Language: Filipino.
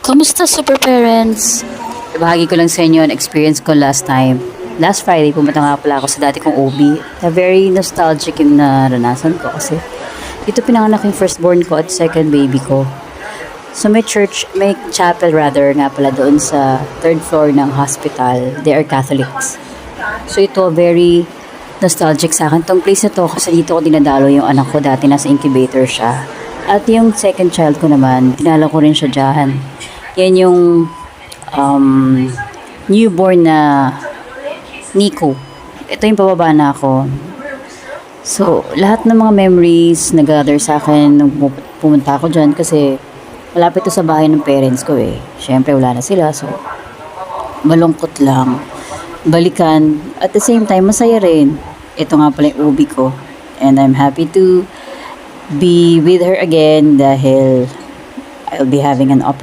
Kamusta super parents? Ibahagi ko lang sa inyo ang experience ko last time. Last Friday, pumunta nga pala ako sa dati kong OB. Na very nostalgic yung naranasan ko kasi dito pinanganak yung firstborn ko at second baby ko. So may church, may chapel rather nga pala doon sa third floor ng hospital. They are Catholics. So ito very nostalgic sa akin. Tong place na to kasi dito ko dinadalo yung anak ko. Dati nasa incubator siya. At yung second child ko naman, dinala ko rin siya dyan. Yan yung newborn na Nico. Ito yung pababa na ako. So, lahat ng mga memories nag-gather sa akin nung pumunta ako dyan kasi malapit to sa bahay ng parents ko eh. Siyempre, wala na sila. So, malungkot lang. Balikan. At the same time, masaya rin. Ito nga pala yung ubi ko. And I'm happy to be with her again dahil I'll be having an operation.